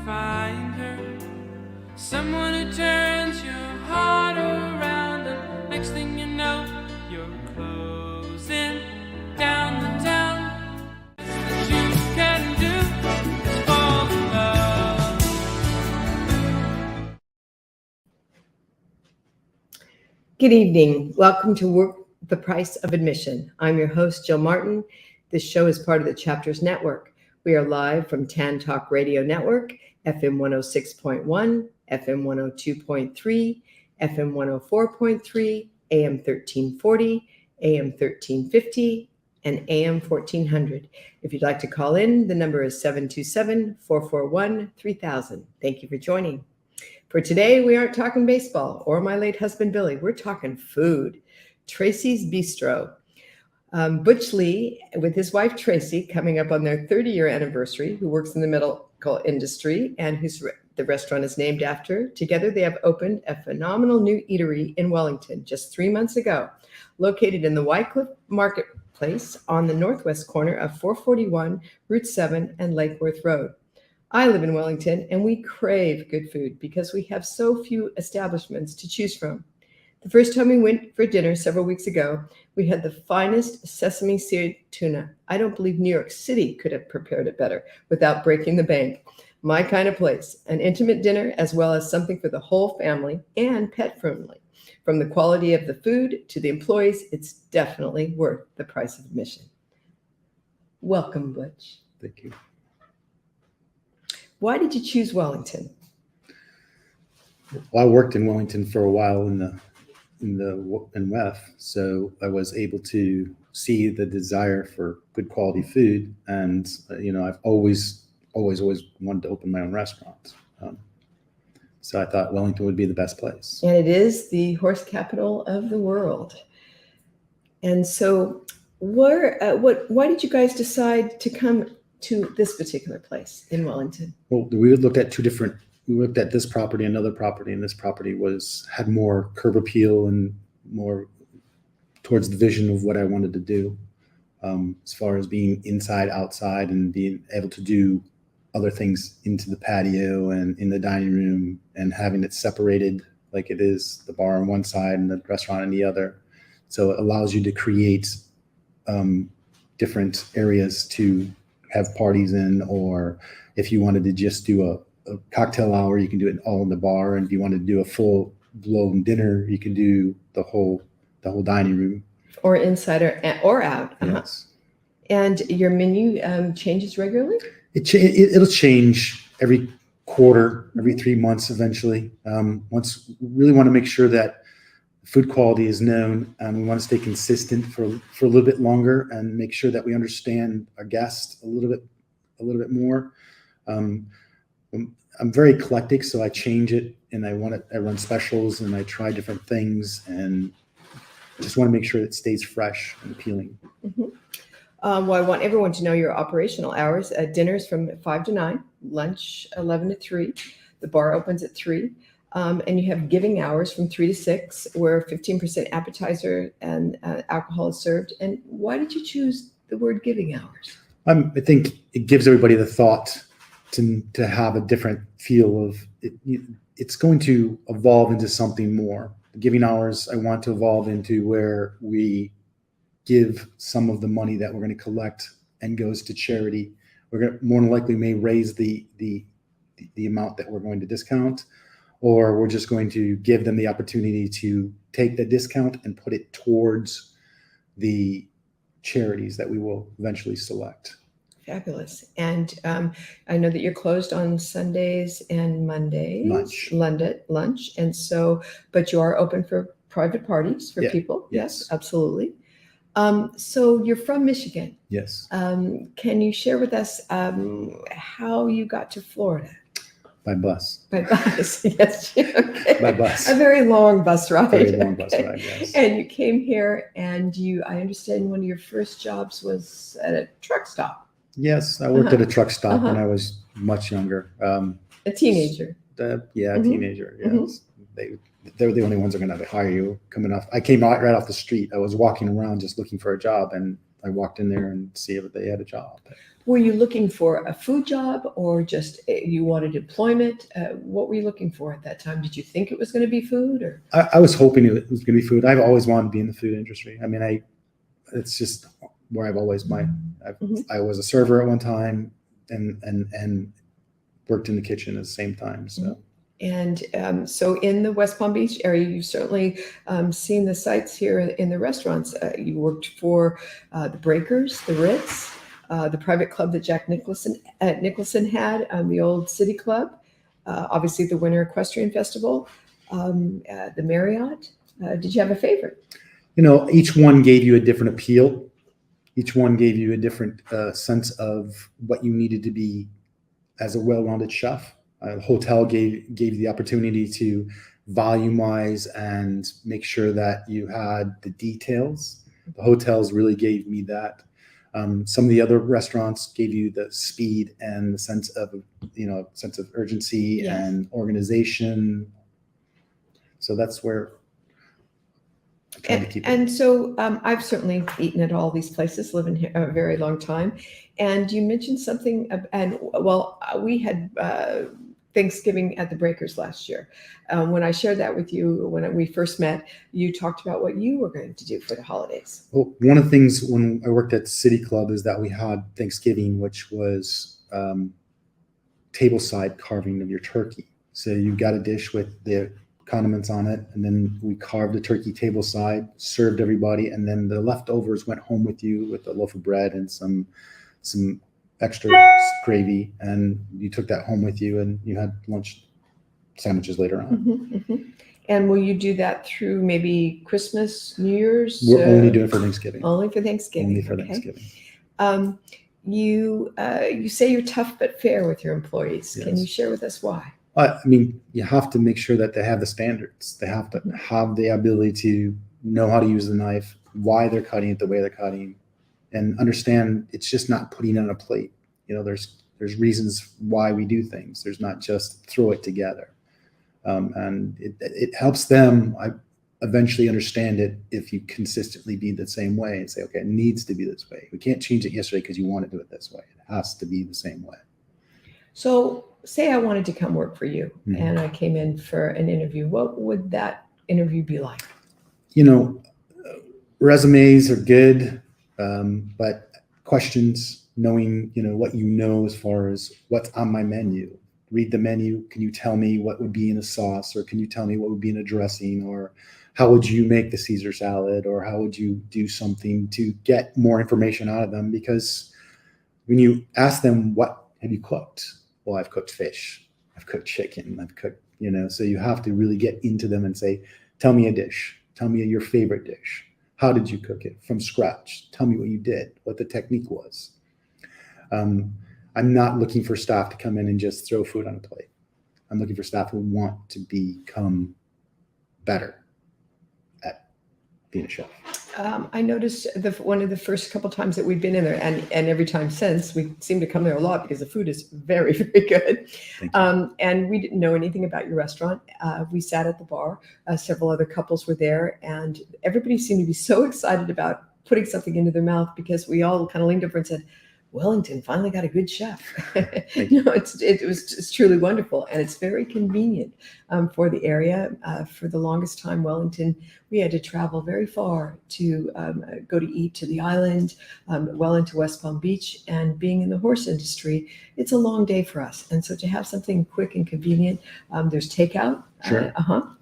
find her, someone who turns your heart around, and next thing you know, you're closing down the town. That you can do is fall in love. Good evening. Welcome to Work the Price of Admission. I'm your host, Jill Martin. This show is part of the Chapters Network. We are live from Tan Talk Radio Network, FM 106.1, FM 102.3, FM 104.3, AM 1340, AM 1350, and AM 1400. If you'd like to call in, the number is 727-441-3000. Thank you for joining. For today, we aren't talking baseball or my late husband, Billy. We're talking food. Tracy's Bistro. Butch Lee, with his wife, Tracy, coming up on their 30-year anniversary, who works in the medical industry and whose the restaurant is named after. Together, they have opened a phenomenal new eatery in Wellington just 3 months ago, located in the Wycliffe Marketplace on the northwest corner of 441, Route 7, and Lake Worth Road. I live in Wellington, and we crave good food because we have so few establishments to choose from. The first time we went for dinner several weeks ago, we had the finest sesame seed tuna. I don't believe New York City could have prepared it better without breaking the bank. My kind of place, an intimate dinner as well as something for the whole family and pet friendly. From the quality of the food to the employees, it's definitely worth the price of admission. Welcome, Butch. Thank you. Why did you choose Wellington? Well, I worked in Wellington for a while in WEF, so I was able to see the desire for good quality food, and I've always wanted to open my own restaurant. So I thought Wellington would be the best place. And it is the horse capital of the world. And so, why did you guys decide to come to this particular place in Wellington? Well, we would look at we looked at this property, another property, and this property had more curb appeal and more towards the vision of what I wanted to do, as far as being inside, outside, and being able to do other things into the patio and in the dining room, and having it separated like it is, the bar on one side and the restaurant on the other. So it allows you to create different areas to have parties in, or if you wanted to just do a cocktail hour, you can do it all in the bar. And if you wanted to do a full blown dinner, you can do the whole dining room, or inside or out. Yes. And your menu changes regularly? It'll change every quarter, every 3 months eventually. Once we really want to make sure that food quality is known, and we want to stay consistent for a little bit longer and make sure that we understand our guests a little bit more. I'm very eclectic, so I change it, and I run specials, and I try different things, and just want to make sure it stays fresh and appealing. Mm-hmm. Well, I want everyone to know your operational hours. Dinner's from 5 to 9, lunch 11 to 3. The bar opens at 3. And you have giving hours from 3 to 6, where 15% appetizer and alcohol is served. And why did you choose the word giving hours? I think it gives everybody the thought to have a different feel of it. It's going to evolve into something more. The giving hours, I want to evolve into where we give some of the money that we're going to collect and goes to charity. We're going to more than likely may raise the amount that we're going to discount, or we're just going to give them the opportunity to take the discount and put it towards the charities that we will eventually select. Fabulous. And I know that you're closed on Sundays and Mondays. Lunch. And so, but you are open for private parties for people. Yes, absolutely. So you're from Michigan. Yes. Can you share with us how you got to Florida? By bus. By bus, yes. Okay. By bus. A very long bus ride. Very long bus ride, yes. And you came here, and I understand one of your first jobs was at a truck stop. Yes, I worked at a truck stop when I was much younger. A teenager. A teenager, yes. They were the only ones that are going to hire you coming off. I came right off the street. I was walking around just looking for a job, and I walked in there and see if they had a job. Were you looking for a food job or just you wanted employment? What were you looking for at that time? Did you think it was going to be food or? I was hoping it was going to be food. I've always wanted to be in the food industry. I mean, it's just where I've always I was a server at one time and worked in the kitchen at the same time. So. And so in the West Palm Beach area, you've certainly seen the sights here in the restaurants. You worked for the Breakers, the Ritz, the private club that Jack Nicholson had, the old City Club, obviously the Winter Equestrian Festival, the Marriott. Did you have a favorite? Each one gave you a different appeal. Each one gave you a different sense of what you needed to be as a well-rounded chef. The hotel gave you the opportunity to volumize and make sure that you had the details. The hotels really gave me that. Some of the other restaurants gave you the speed and the sense of urgency Yes. and organization. So that's where I try to keep it. And so I've certainly eaten at all these places, living here a very long time. And you mentioned something, we had Thanksgiving at the Breakers last year. When I shared that with you, when we first met, you talked about what you were going to do for the holidays. Well, one of the things when I worked at City Club is that we had Thanksgiving, which was tableside carving of your turkey. So you got a dish with the condiments on it, and then we carved the turkey tableside, served everybody, and then the leftovers went home with you with a loaf of bread and some extra gravy, and you took that home with you, and you had lunch sandwiches later on. And will you do that through maybe Christmas, New Year's? We're only doing it for Thanksgiving. Only for Thanksgiving. Only for okay. Thanksgiving. You say you're tough but fair with your employees. Yes. Can you share with us why? I mean, you have to make sure that they have the standards. They have to have the ability to know how to use the knife, why they're cutting it the way they're cutting, and understand it's just not putting it on a plate. There's reasons why we do things. There's not just throw it together. And it helps them eventually understand it if you consistently be the same way and say, okay, it needs to be this way. We can't change it yesterday because you want to do it this way. It has to be the same way. So say I wanted to come work for you Mhm. and I came in for an interview. What would that interview be like? Resumes are good, but questions, knowing, what as far as what's on my menu. Read the menu. Can you tell me what would be in a sauce, or can you tell me what would be in a dressing, or how would you make the Caesar salad, or how would you do something to get more information out of them? Because when you ask them, what have you cooked? Well, I've cooked fish, I've cooked chicken, I've cooked, so you have to really get into them and say, tell me a dish, tell me your favorite dish. How did you cook it from scratch? Tell me what you did, what the technique was. I'm not looking for staff to come in and just throw food on a plate. I'm looking for staff who want to become better at being a chef. I noticed one of the first couple times that we've been in there, and every time since, we seem to come there a lot because the food is very, very good. Thank you. And we didn't know anything about your restaurant. We sat at the bar. Several other couples were there, and everybody seemed to be so excited about putting something into their mouth because we all kind of leaned over and said, Wellington finally got a good chef. It's truly wonderful, and it's very convenient for the area. For the longest time, Wellington, we had to travel very far to go to eat to the island, well into West Palm Beach, and being in the horse industry, it's a long day for us. And so to have something quick and convenient, there's takeout. Sure.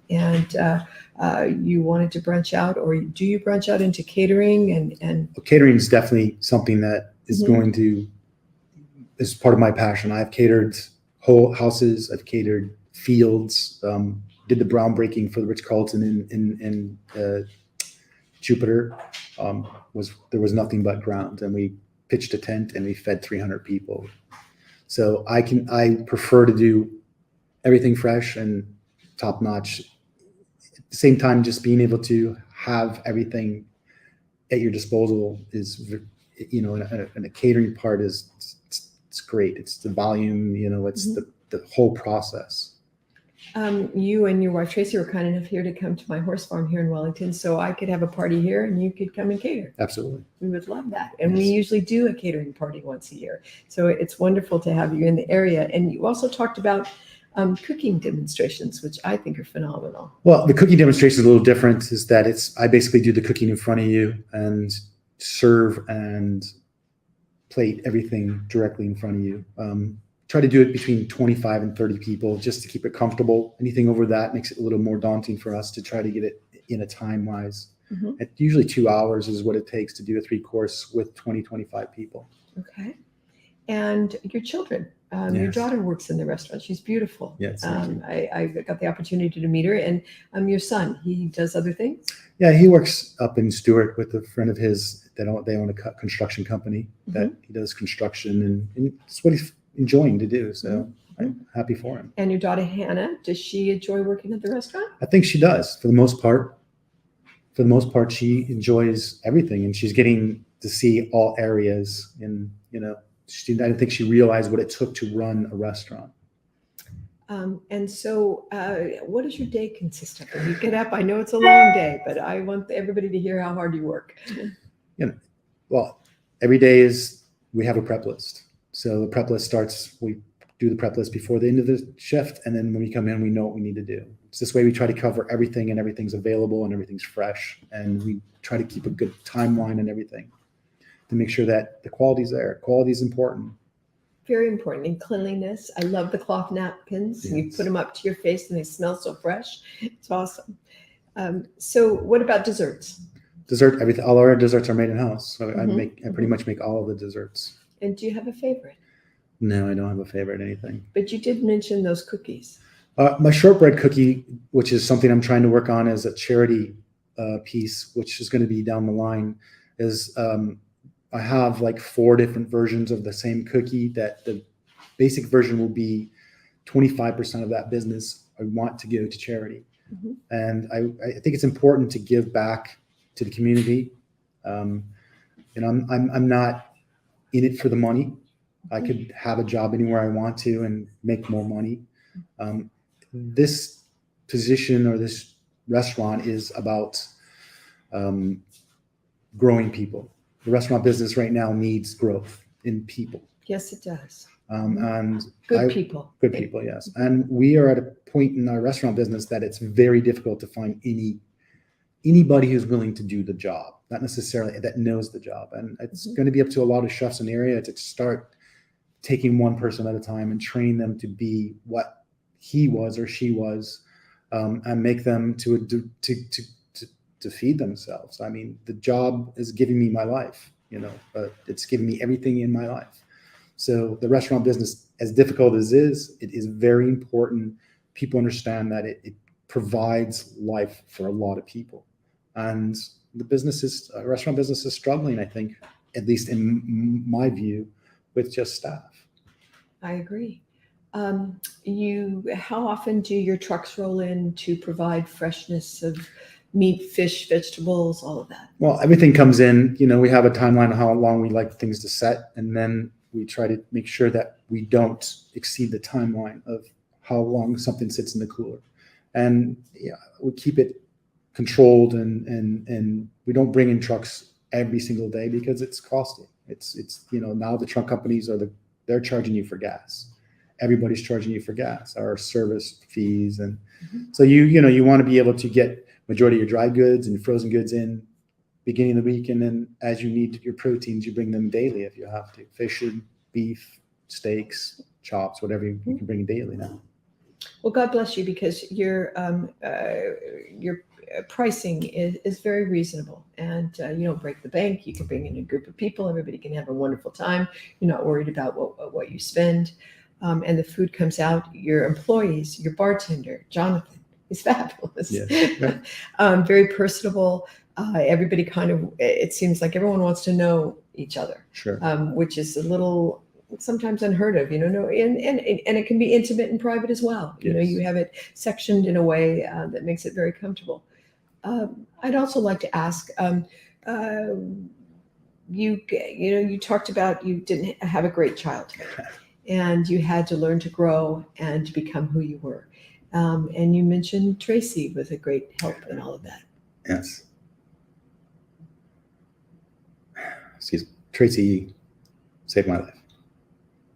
And you wanted to branch out, or do you branch out into catering and Catering is definitely something that is Mhm. going to, is part of my passion. I've catered whole houses, I've catered fields, did the groundbreaking for the Ritz-Carlton in Jupiter. There was nothing but ground, and we pitched a tent and we fed 300 people. So I prefer to do everything fresh and top notch. At the same time, just being able to have everything at your disposal is, and a catering part is, it's great. It's the volume, it's the whole process. You and your wife Tracy were kind enough here to come to my horse farm here in Wellington, so I could have a party here and you could come and cater. Absolutely. We would love that. And we Yes. usually do a catering party once a year. So it's wonderful to have you in the area. And you also talked about cooking demonstrations, which I think are phenomenal. Well, the cooking demonstration is a little different. Is that I basically do the cooking in front of you and serve and plate everything directly in front of you. Try to do it between 25 and 30 people just to keep it comfortable. Anything over that makes it a little more daunting for us to try to get it in a time wise. Mhm. Usually 2 hours is what it takes to do a 3-course with 20, 25 people. Okay. And your children. Your Yes. daughter works in the restaurant. She's beautiful. Yes, thank you. I got the opportunity to meet her. And your son, he does other things? Yeah, he works up in Stewart with a friend of his. They own a construction company that he does construction, and it's what he's enjoying to do. So I'm happy for him. And your daughter, Hannah, does she enjoy working at the restaurant? I think she does for the most part. For the most part, she enjoys everything, and she's getting to see all areas. And I don't think she realized what it took to run a restaurant. And so, what does your day consist of? When you get up, I know it's a long day, but I want everybody to hear how hard you work. Well, every day we have a prep list. So the prep list starts. We do the prep list before the end of the shift, and then when we come in, we know what we need to do. It's this way we try to cover everything, and everything's available, and everything's fresh, and we try to keep a good timeline and everything to make sure that the quality's there. Quality is important. Very important. And cleanliness. I love the cloth napkins. You Yes. put them up to your face and they smell so fresh. It's awesome. So what about desserts? Dessert, everything. All our desserts are made in house. So Mhm. I pretty much make all of the desserts. And do you have a favorite? No, I don't have a favorite anything. But you did mention those cookies. My shortbread cookie, which is something I'm trying to work on as a charity piece, which is going to be down the line, is I have like 4 different versions of the same cookie. That the basic version will be 25% of that business I want to go to charity. Mhm. And I think it's important to give back to the community. I'm not in it for the money. I could have a job anywhere I want to and make more money. This position or this restaurant is about growing people. The restaurant business right now needs growth in people. Yes, it does. And Good people. good people, yes. And we are at a point in our restaurant business that it's very difficult to find anybody who's willing to do the job, not necessarily that knows the job. And it's going to be up to a lot of chefs in the area to start taking one person at a time and train them to be what he was or she was, and make them to feed themselves. I mean, the job is giving me my life, it's giving me everything in my life. So the restaurant business, as difficult as it is very important. People understand that it provides life for a lot of people. And the restaurant business is struggling, I think, at least in my view, with just staff. I agree. How often do your trucks roll in to provide freshness of meat, fish, vegetables, all of that? Well, everything comes in, we have a timeline of how long we like things to set. And then we try to make sure that we don't exceed the timeline of how long something sits in the cooler. And we keep it controlled, and we don't bring in trucks every single day because it's costly. It's now the truck companies they're charging you for gas. Everybody's charging you for gas, our service fees. And so you want to be able to get majority of your dry goods and frozen goods in beginning of the week. And then as you need your proteins, you bring them daily if you have to. Fish and beef, steaks, chops, whatever you can bring daily now. Well, God bless you, because your pricing is very reasonable, and you don't break the bank. You can bring in a group of people. Everybody can have a wonderful time. You're not worried about what you spend, and the food comes out. Your employees, your bartender, Jonathan, he's fabulous. Yes. Very personable. Everybody it seems like everyone wants to know each other, Sure. which is a little sometimes unheard of, and it can be intimate and private as well. Yes. You have it sectioned in a way that makes it very comfortable. I'd also like to ask, you talked about you didn't have a great childhood, and you had to learn to grow and to become who you were. And you mentioned Tracy was a great help in all of that. Yes. Tracy saved my life.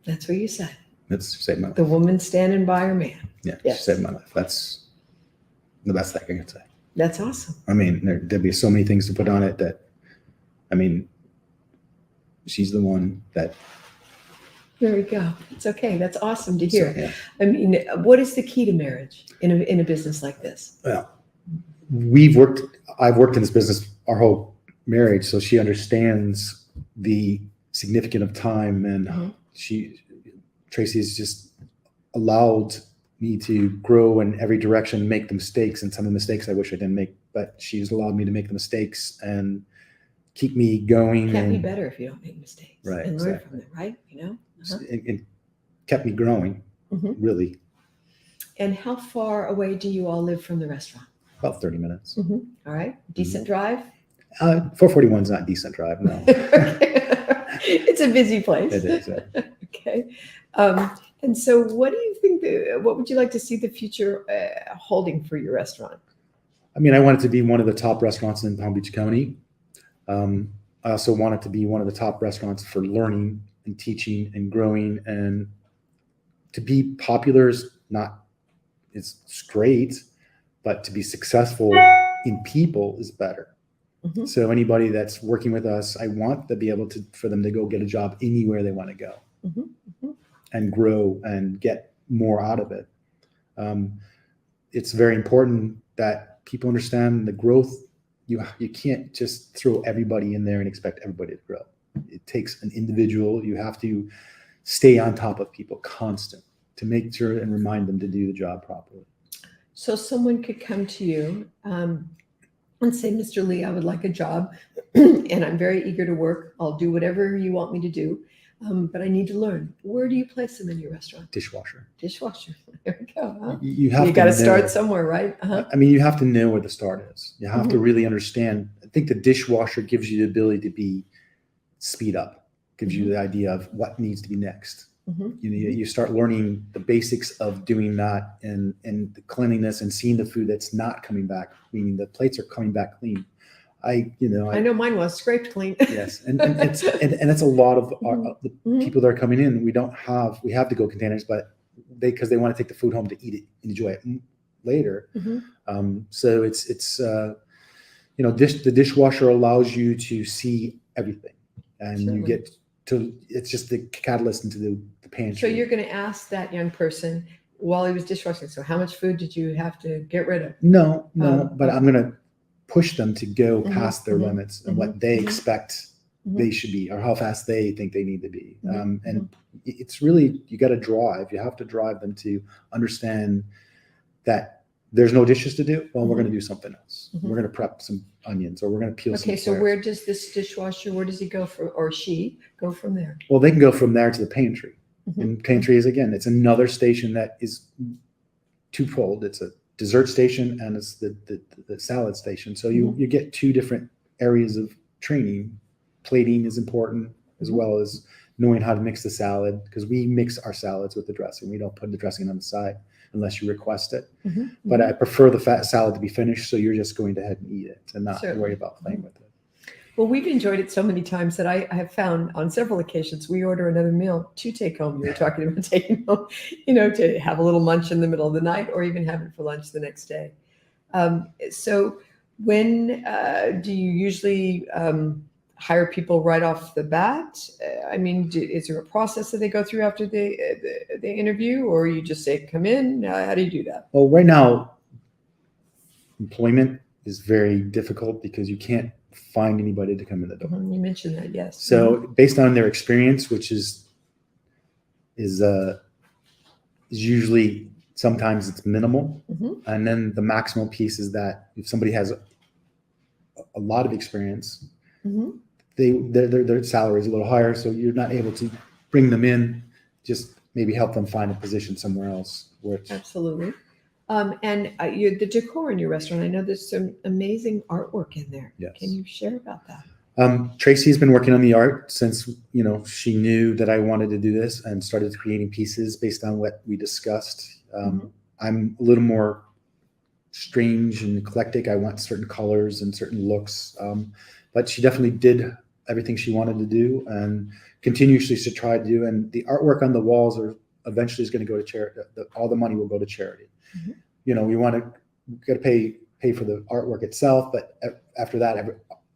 That's what you said. That's saved my life. The woman standing by her man. Yeah, Yes. she saved my life. That's the best thing I can say. That's awesome. I mean, there'd be so many things to put on it that, I mean, she's the one that. There we go. It's okay. That's awesome to So, hear. yeah. I mean, what is the key to marriage in a business like this? Well, I've worked in this business our whole marriage, so she understands the significance of time, and Mhm. Tracy's just allowed me to grow in every direction, make the mistakes, and some of the mistakes I wish I didn't make, but she's allowed me to make the mistakes and keep me going. Can't be and better if you don't make mistakes. Right, And learn exactly. from them, right? You know? Uh-huh. it kept me growing, Mhm. really. And how far away do you all live from the restaurant? About 30 minutes. All right. Decent drive? 441 is not decent drive, no. It's a busy place. It is. Okay. And so what do you think, what would you like to see the future holding for your restaurant? I mean, I want it to be one of the top restaurants in Palm Beach County. I also want it to be one of the top restaurants for learning and teaching and growing, and to be popular it's great, but to be successful in people is better. Mhm. So anybody that's working with us, I want to be able for them to go get a job anywhere they want to go Mhm, mhm. and grow and get more out of it. It's very important that people understand the growth. You can't just throw everybody in there and expect everybody to grow. It takes an individual. You have to stay on top of people constant to make sure and remind them to do the job properly. So someone could come to you and say, Mr. Lee, I would like a job and I'm very eager to work. I'll do whatever you want me to do, but I need to learn. Where do you place them in your restaurant? Dishwasher. Dishwasher. There we go. Huh? You have You to got to know- start somewhere, right? Uh-huh. I mean, you have to know where the start is. You have to really understand. I think the dishwasher gives you the ability to speed up, gives you the idea of what needs to be next. Mhm. You start learning the basics of doing that and the cleanliness and seeing the food that's not coming back, meaning the plates are coming back clean. I know mine was scraped clean. yes, and it's a lot of the Mhm. people that are coming in. We have to go containers, but because they want to take the food home to eat it, enjoy it later. Mhm. So it's the dishwasher allows you to see everything, and Certainly. you get to. It's just the catalyst into the pantry. So you're going to ask that young person while he was dishwashing, so how much food did you have to get rid of? No, but okay. I'm going to push them to go Mhm, past their mhm, limits and mhm, what they mhm. expect Mhm. they should be, or how fast they think they need to be. Mhm, And it's really, you got to drive. You have to drive them to understand that there's no dishes to do. Well, we're going to do something else. Mhm. We're going to prep some onions, or we're going to peel some Okay, so carrots. where does this dishwasher, where does he go from, or she go from there? Well, they can go from there to the pantry. Mhm. And pantry is, again, it's another station that is twofold. It's a dessert station and it's the salad station. So you get two different areas of training. Plating is important, as well as knowing how to mix the salad, because we mix our salads with the dressing. We don't put the dressing on the side unless you request it. Mhm, But mhm. I prefer the fat salad to be finished, so you're just going to ahead and eat it and not Certainly. worry about playing with it. Well, we've enjoyed it so many times that I have found on several occasions we order another meal to take home. You were talking about taking home, to have a little munch in the middle of the night or even have it for lunch the next day. So when do you usually hire people right off the bat? I mean, is there a process that they go through after they interview, or you just say, come in? How do you do that? Well, right now, employment is very difficult because you can't find anybody to come in the door. You mentioned that, yes. So based on their experience, which is usually, sometimes it's minimal. Mhm. And then the maximum piece is that if somebody has a lot of experience, Mhm. their salary is a little higher. So you're not able to bring them in, just maybe help them find a position somewhere else. Which Absolutely. And the decor in your restaurant, I know there's some amazing artwork in there. Yes. Can you share about that? Tracy's been working on the art since, she knew that I wanted to do this and started creating pieces based on what we discussed. I'm a little more strange and eclectic. I want certain colors and certain looks. But she definitely did everything she wanted to do and continuously to try to do. And the artwork on the walls are eventually is going to go to charity. All the money will go to charity. Mm-hmm. You know, we got to pay for the artwork itself, but after that,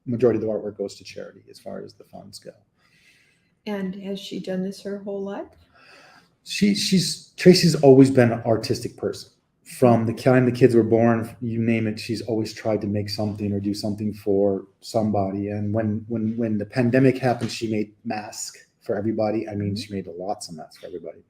majority of the artwork goes to charity as far as the funds go. And has she done this her whole life? Tracy's always been an artistic person. From the time the kids were born, you name it, she's always tried to make something or do something for somebody. And when the pandemic happened, she made masks for everybody. I mean, she made lots of masks for everybody,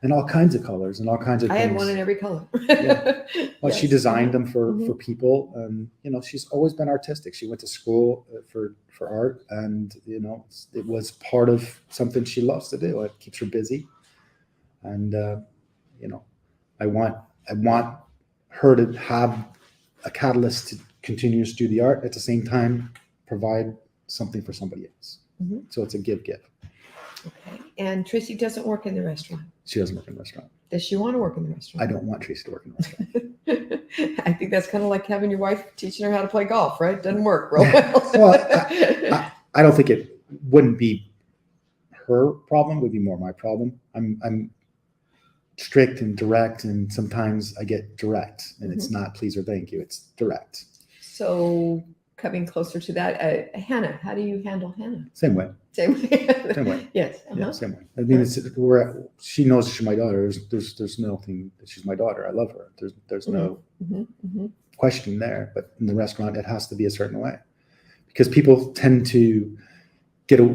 and all kinds of colors and all kinds of I things. had one in every color. Yeah. Well, Yes. she designed them for Mhm. people, and you know, she's always been artistic. She went to school for art, and you know, it was part of something she loves to do. It keeps her busy, and you know, I want her to have a catalyst to continue to do the art at the same time provide something for somebody else. Mhm. So it's a give. Okay. And Tracy doesn't work in the restaurant. She doesn't work in a restaurant. Does she want to work in the I restaurant? don't want Tracy to work in a restaurant. I think that's kind of like having your wife teaching her how to play golf, right? Doesn't work real well. Well, I don't think it wouldn't be her problem. It would be more my problem. I'm strict and direct, and sometimes I get direct, and it's not please or thank you. It's direct. So coming closer to that, Hannah, how do you handle Hannah? Same way. Same way. Same way. Yes. Yeah, uh-huh. same way. I mean, she knows she's my daughter. There's nothing that she's my daughter. I love her. There's no Mhm, mhm. question there. But in the restaurant, it has to be a certain way because people tend to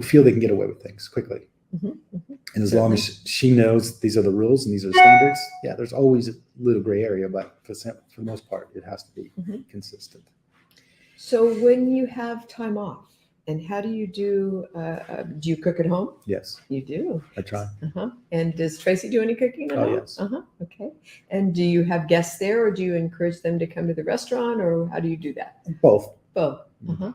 feel they can get away with things quickly. Mhm, mhm. And as long as she knows these are the rules and these are the standards, yeah, there's always a little gray area, but for the most part, it has to be consistent. So when you have time off, and how do you do you cook at home? Yes, You do. I try. Uh-huh. And does Tracy do any cooking at Oh, home? yes. Uh-huh. Okay. And do you have guests there, or do you encourage them to come to the restaurant, or how do you do that? Both. Both. Uh-huh.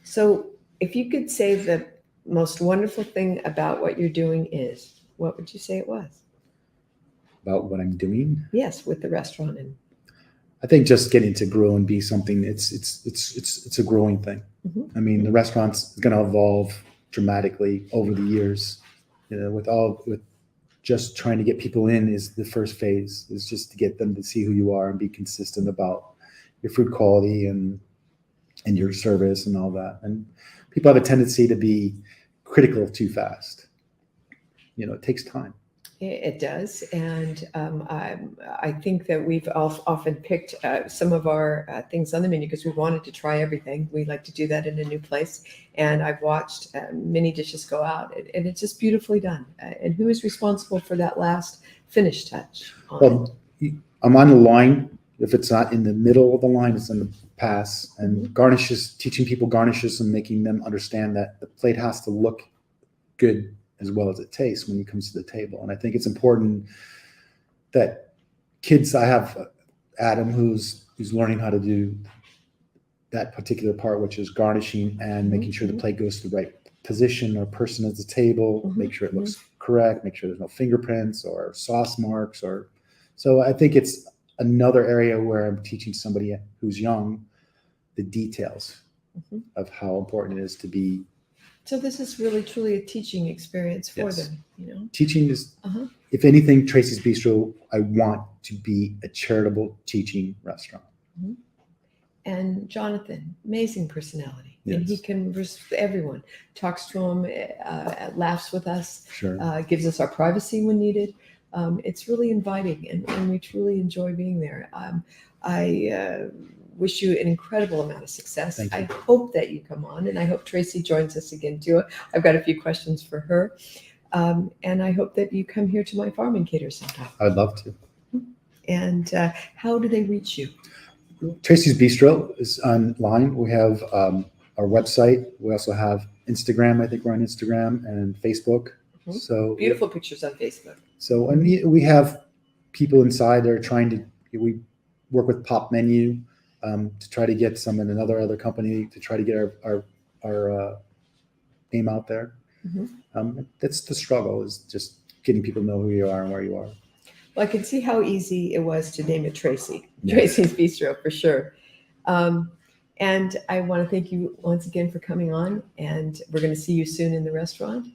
So if you could say the most wonderful thing about what you're doing is, what would you say it was? About what I'm doing, Yes, with the restaurant. And I think just getting to grow and be something. It's a growing thing. Mhm. I mean, the restaurant's going to evolve dramatically over the years. You know, with just trying to get people in is the first phase. Is just to get them to see who you are and be consistent about your food quality and your service and all that. And people have a tendency to be critical too fast. You know, it takes time. it does. And I think that we've often picked some of our things on the menu because we wanted to try everything. We like to do that in a new place. And I've watched many dishes go out, and it's just beautifully done. And who is responsible for that last finish touch on it? Well, I'm on the line. If it's not in the middle of the line, it's in the pass. And garnishes, teaching people garnishes and making them understand that the plate has to look good as well as it tastes when it comes to the table. And I think it's important that kids, I have Adam who's learning how to do that particular part, which is garnishing and making sure the plate goes to the right position or person at the table, make sure it looks correct, make sure there's no fingerprints or sauce marks so I think it's another area where I'm teaching somebody who's young the details of how important it is to be. So this is really truly a teaching experience for Yes. them, you know? Teaching is, if anything, Tracy's Bistro, I want to be a charitable teaching restaurant. And Jonathan, amazing personality. And he Yes. converses with everyone, talks to them, laughs with us, Sure. gives us our privacy when needed. It's really inviting, and we truly enjoy being there. I wish you an incredible amount of success. Thank you. I hope that you come on, and I hope Tracy joins us again too. I've got a few questions for her. And I hope that you come here to my farm and cater sometime. I'd love to. And how do they reach you? Tracy's Bistro is online. We have our website. We also have Instagram. I think we're on Instagram and Facebook. So Beautiful pictures on Facebook. So, and we have people inside that are trying to, we work with Pop Menu to try to get some in another company to try to get our name out there. That's the struggle, is just getting people to know who you are and where you are. Well, I can see how easy it was to name it Tracy. Yes. Tracy's Bistro for sure. And I want to thank you once again for coming on. And we're going to see you soon in the restaurant.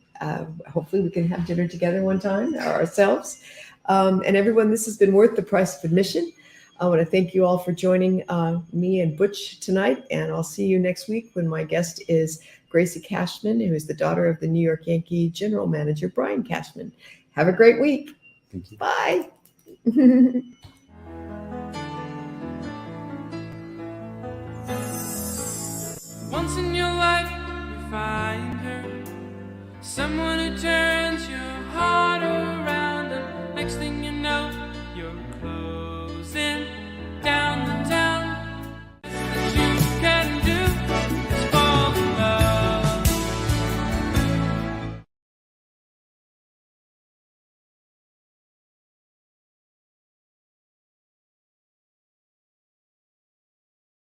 Hopefully, we can have dinner together one time ourselves. And everyone, this has been worth the price of admission. I want to thank you all for joining me and Butch tonight. And I'll see you next week when my guest is Gracie Cashman, who is the daughter of the New York Yankee general manager, Brian Cashman. Have a great week. Thank you. Bye. Once in your life, you find her, someone who turns your heart around, and next thing you know, you're close.